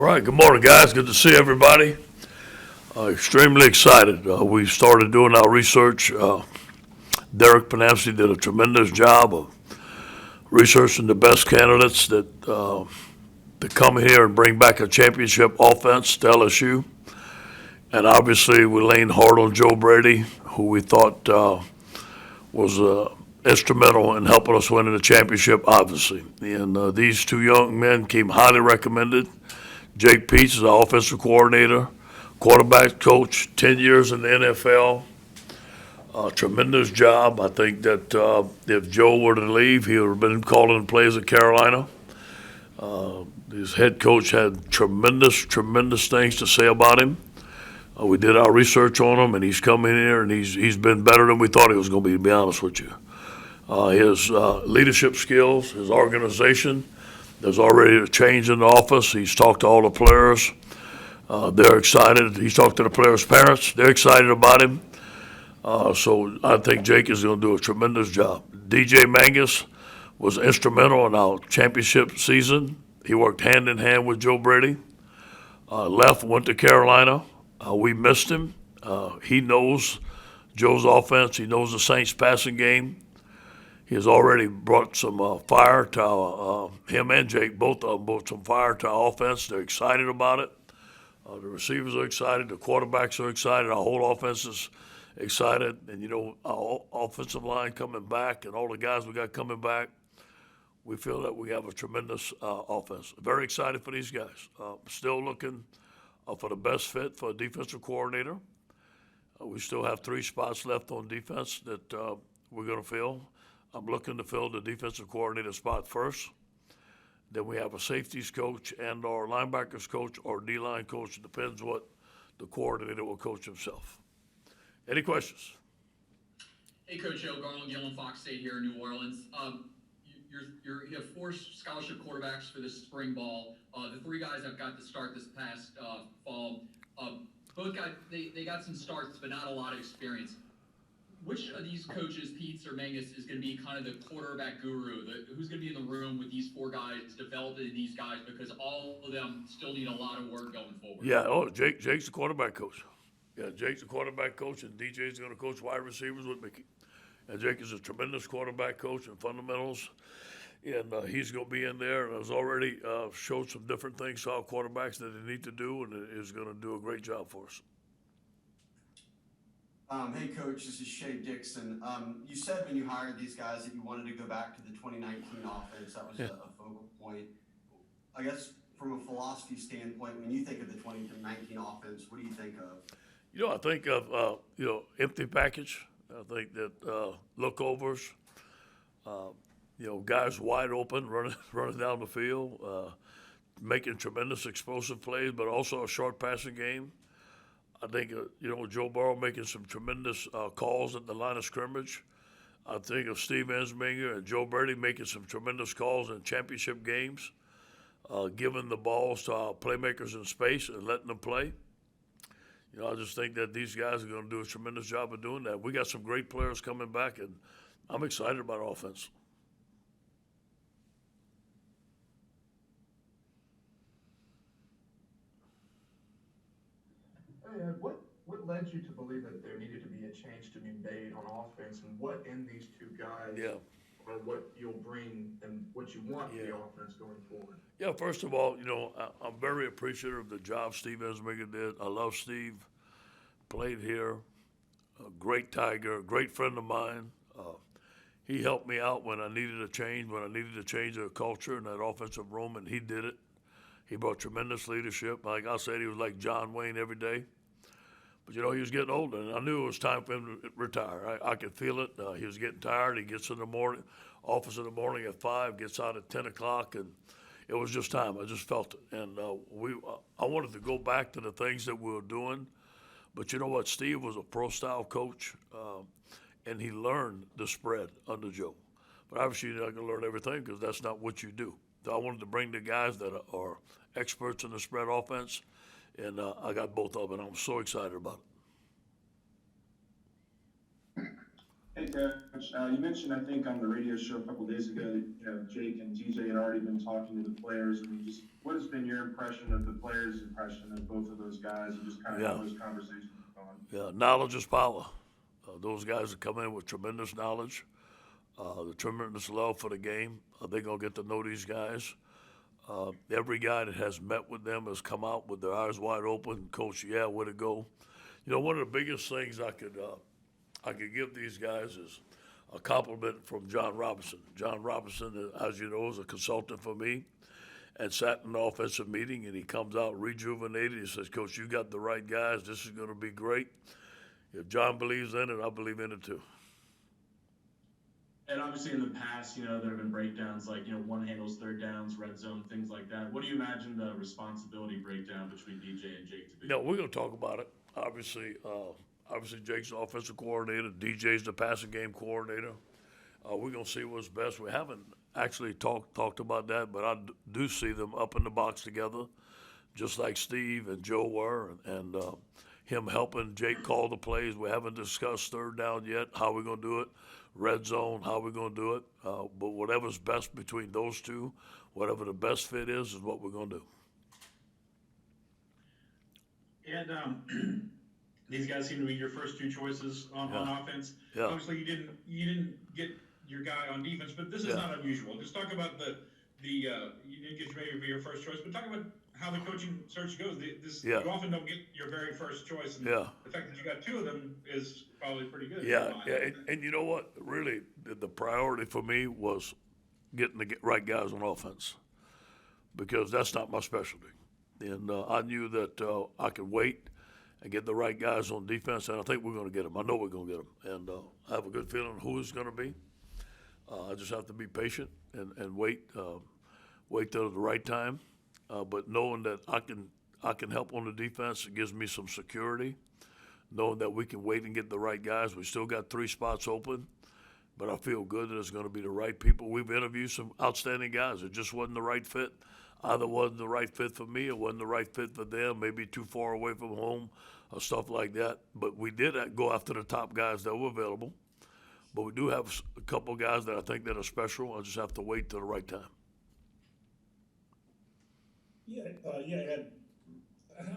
All right, good morning, guys. Good to see everybody. Extremely excited. We started doing our research. Derek Panamsky did a tremendous job of researching the best candidates to come here and bring back a championship offense to LSU. And obviously, we leaned hard on Joe Brady, who we thought was instrumental in helping us win the championship, obviously. And these two young men came highly recommended. Jake Peetz is our offensive coordinator, quarterback coach, 10 years in the NFL. Tremendous job. I think that if Joe were to leave, he would have been calling plays at Carolina. His head coach had tremendous things to say about him. We did our research on him, and he's come in here, and he's been better than we thought he was going to be honest with you. His leadership skills, his organization, there's already a change in the office. He's talked to all the players. They're excited. He's talked to the players' parents. They're excited about him. So I think Jake is going to do a tremendous job. DJ Mangas was instrumental in our championship season. He worked hand in hand with Joe Brady. Went to Carolina. We missed him. He knows Joe's offense. He knows the Saints' passing game. He has already brought some fire to him and Jake, both of them brought some fire to our offense. They're excited about it. The receivers are excited. The quarterbacks are excited. Our whole offense is excited. And, our offensive line coming back and all the guys we got coming back, we feel that we have a tremendous offense. Very excited for these guys. Still looking for the best fit for a defensive coordinator. We still have 3 spots left on defense that we're going to fill. I'm looking to fill the defensive coordinator spot first. Then we have a safeties coach and our linebackers coach or D-line coach. It depends what the coordinator will coach himself. Any questions? Hey, Coach Joe Garland, Gillen Fox State here in New Orleans. You have 4 scholarship quarterbacks for this spring ball. The 3 guys that got the start this past fall, both they got some starts, but not a lot of experience. Which of these coaches, Peetz or Mangas, is going to be kind of the quarterback guru? Who's going to be in the room with these 4 guys, developing these guys, because all of them still need a lot of work going forward? Yeah, Jake's the quarterback coach. Yeah, Jake's the quarterback coach, and DJ's going to coach wide receivers with Mickey. And Jake is a tremendous quarterback coach in fundamentals, and he's going to be in there and has already showed some different things to our quarterbacks that they need to do, and is going to do a great job for us. Hey, Coach, this is Shea Dixon. You said when you hired these guys that you wanted to go back to the 2019 offense. That was a focal point. I guess from a philosophy standpoint, when you think of the 2019 offense, what do you think of? I think of, empty package. I think that lookovers, guys wide open, running down the field, making tremendous explosive plays, but also a short passing game. I think, Joe Burrow making some tremendous calls at the line of scrimmage. I think of Steve Ensminger and Joe Brady making some tremendous calls in championship games, giving the balls to our playmakers in space and letting them play. I just think that these guys are going to do a tremendous job of doing that. We got some great players coming back, and I'm excited about our offense. What led you to believe that there needed to be a change to be made on offense, and what in these 2 guys are what you'll bring and what you want the offense going forward? Yeah, first of all, I'm very appreciative of the job Steve Ensminger did. I love Steve. Played here, a great Tiger, a great friend of mine. He helped me out when I needed a change, the culture in that offensive room, and he did it. He brought tremendous leadership. Like I said, he was like John Wayne every day. But, he was getting older, and I knew it was time for him to retire. I could feel it. He was getting tired. He gets in the morning, office in the morning at 5, gets out at 10 o'clock, and it was just time. I just felt it. And I wanted to go back to the things that we were doing. But you know what? Steve was a pro-style coach, and he learned the spread under Joe. But obviously, you're not going to learn everything because that's not what you do. So I wanted to bring the guys that are experts in the spread offense, and I got both of them, and I'm so excited about it. Hey, Coach, you mentioned, I think, on the radio show a couple of days ago that Jake and DJ had already been talking to the players and just what has been your impression of the players' impression of both of those guys, and just kind of how those conversations have gone? Yeah, knowledge is power. Those guys have come in with tremendous knowledge, the tremendous love for the game. They're going to get to know these guys. Every guy that has met with them has come out with their eyes wide open. Coach, yeah, where to go? You know, one of the biggest things I could give these guys is a compliment from John Robinson. John Robinson, as you know, is a consultant for me, and sat in an offensive meeting, and he comes out rejuvenated. He says, Coach, you got the right guys. This is going to be great. If John believes in it, I believe in it too. And obviously in the past, there have been breakdowns like, one handles third downs, red zone, things like that. What do you imagine the responsibility breakdown between DJ and Jake to be? No, we're going to talk about it. Obviously, Jake's the offensive coordinator. DJ's the passing game coordinator. We're going to see what's best. We haven't actually talked about that, but I do see them up in the box together, just like Steve and Joe were, and him helping Jake call the plays. We haven't discussed third down yet, how we're going to do it, red zone, how we're going to do it. But whatever's best between those two, whatever the best fit is what we're going to do. And these guys seem to be your first two choices on offense. Yeah. Obviously, you didn't get your guy on defense, but this is not unusual. Just talk about you didn't get maybe your first choice, but talk about how the coaching search goes. You often don't get your very first choice, and the fact that you got two of them is probably pretty good. Yeah. And you know what? Really, the priority for me was getting the right guys on offense, because that's not my specialty. And I knew that I could wait and get the right guys on defense, and I think we're going to get them. I know we're going to get them, and I have a good feeling who it's going to be. I just have to be patient and wait till the right time. But knowing that I can help on the defense, it gives me some security. Knowing that we can wait and get the right guys. We still got 3 spots open, but I feel good that it's going to be the right people. We've interviewed some outstanding guys. It just wasn't the right fit. Either wasn't the right fit for me or wasn't the right fit for them, maybe too far away from home or stuff like that. But we did go after the top guys that were available. But we do have a couple guys that I think that are special. I just have to wait till the right time. Ed,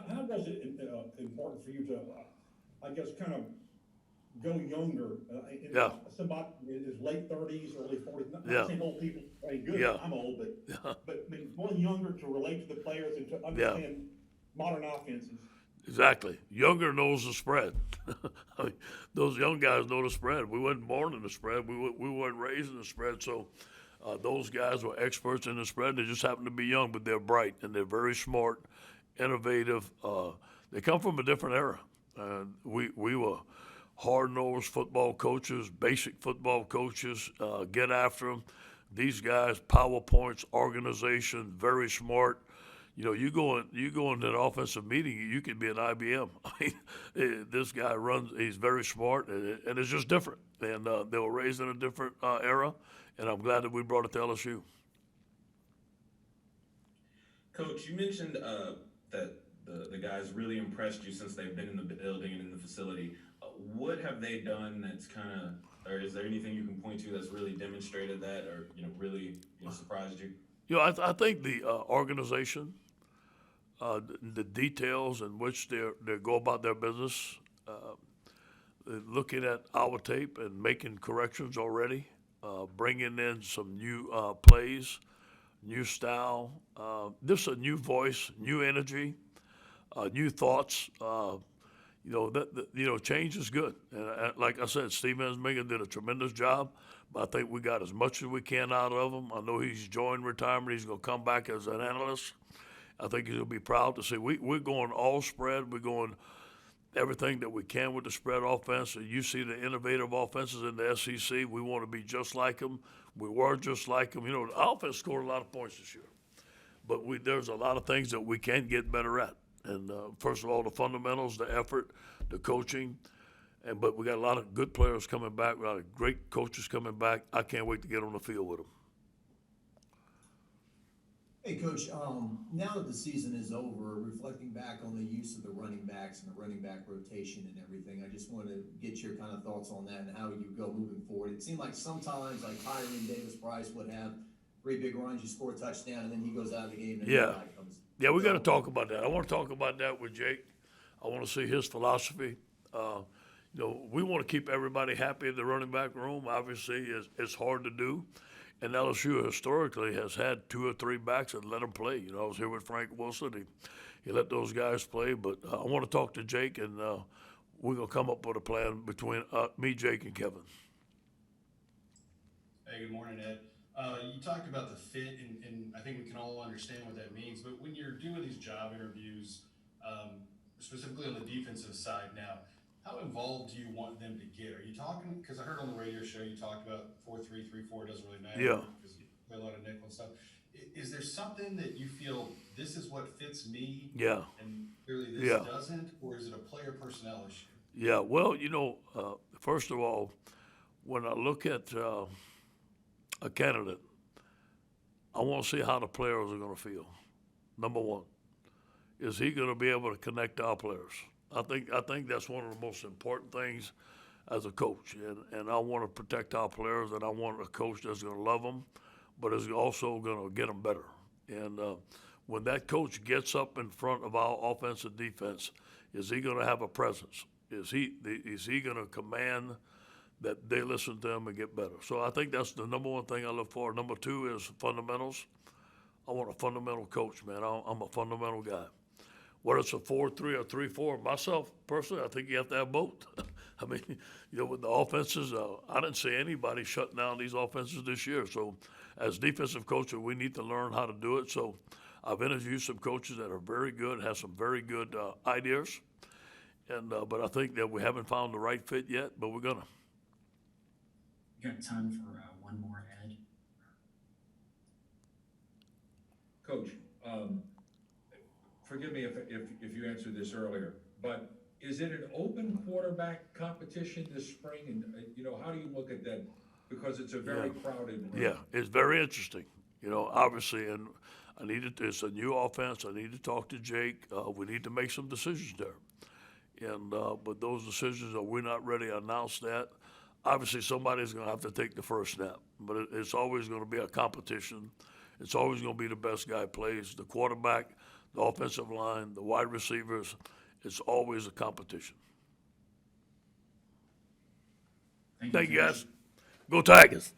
how was it important for you to, I guess, kind of go younger? Somebody in his late 30s, early 40s. Not saying old people ain't good. I'm old, but going younger to relate to the players and to understand modern offenses. Exactly. Younger knows the spread. I mean, those young guys know the spread. We weren't born in the spread. We weren't raised in the spread. So those guys were experts in the spread. They just happen to be young, but they're bright and they're very smart, innovative. They come from a different era. We were hard-nosed football coaches, basic football coaches, get after them. These guys, PowerPoints, organization, very smart. You go into an offensive meeting, you could be an IBM. I mean, this guy he's very smart, and it's just different. And they were raised in a different era, and I'm glad that we brought it to LSU. Coach, you mentioned that the guys really impressed you since they've been in the building and in the facility. What have they done that's or is there anything you can point to that's really demonstrated that, or really surprised you? I think the organization, the details in which they go about their business, looking at our tape and making corrections already, bringing in some new plays, new style, just a new voice, new energy, new thoughts. Change is good. And like I said, Steve Ensminger did a tremendous job. But I think we got as much as we can out of him. I know he's joined retirement. He's going to come back as an analyst. I think he'll be proud to say we're going all spread. We're going everything that we can with the spread offense. And you see the innovative offenses in the SEC. We want to be just like them. We were just like them. The offense scored a lot of points this year. But there's a lot of things that we can get better at. And first of all, the fundamentals, the effort, the coaching. But we got a lot of good players coming back, a lot of great coaches coming back. I can't wait to get on the field with them. Hey, Coach, now that the season is over, reflecting back on the use of the running backs and the running back rotation and everything, I just want to get your kind of thoughts on that and how you go moving forward. It seemed like sometimes, like Tyrion Davis-Price would have 3 big runs, you score a touchdown, and then he goes out of the game and like a Yeah, we got to talk about that. I want to talk about that with Jake. I want to see his philosophy. We want to keep everybody happy in the running back room. Obviously, it's hard to do. And LSU historically has had 2 or 3 backs and let them play. I was here with Frank Wilson. He let those guys play. But I want to talk to Jake, and we're going to come up with a plan between me, Jake, and Kevin. Hey, good morning, Ed. You talked about the fit, and I think we can all understand what that means. But when you're doing these job interviews, specifically on the defensive side now, how involved do you want them to get? Are you talking, because I heard on the radio show you talked about 4-3, 3-4, doesn't really matter. Yeah. Because you play a lot of nickel and stuff. Is there something that you feel this is what fits me? Yeah. And clearly this Yeah. doesn't? Or is it a player personnel issue? Yeah, well, first of all, when I look at a candidate, I want to see how the players are going to feel. Number one, is he going to be able to connect to our players? I think that's one of the most important things as a coach, and I want to protect our players, and I want a coach that's going to love them, but is also going to get them better. And when that coach gets up in front of our offense and defense, is he going to have a presence? Is he going to command that they listen to him and get better? So I think that's the number one thing I look for. Number 2 is fundamentals. I want a fundamental coach, man. I'm a fundamental guy. Whether it's a 4-3 or 3-4, myself personally, I think you have to have both. I mean, with the offenses, I didn't see anybody shutting down these offenses this year. So as defensive coaches, we need to learn how to do it. So I've interviewed some coaches that are very good, have some very good ideas. And but I think that we haven't found the right fit yet, but we're gonna. You got time for one more, Ed? Coach, forgive me if you answered this earlier, but is it an open quarterback competition this spring? And how do you look at that? Because it's a very crowded. Yeah, it's very interesting. Obviously, and it's a new offense. I need to talk to Jake. We need to make some decisions there. And but those decisions, we're not ready to announce that. Obviously, somebody's going to have to take the first snap, but it's always going to be a competition. It's always going to be the best guy plays, the quarterback, the offensive line, the wide receivers. It's always a competition. Thank you, guys. Go Tigers.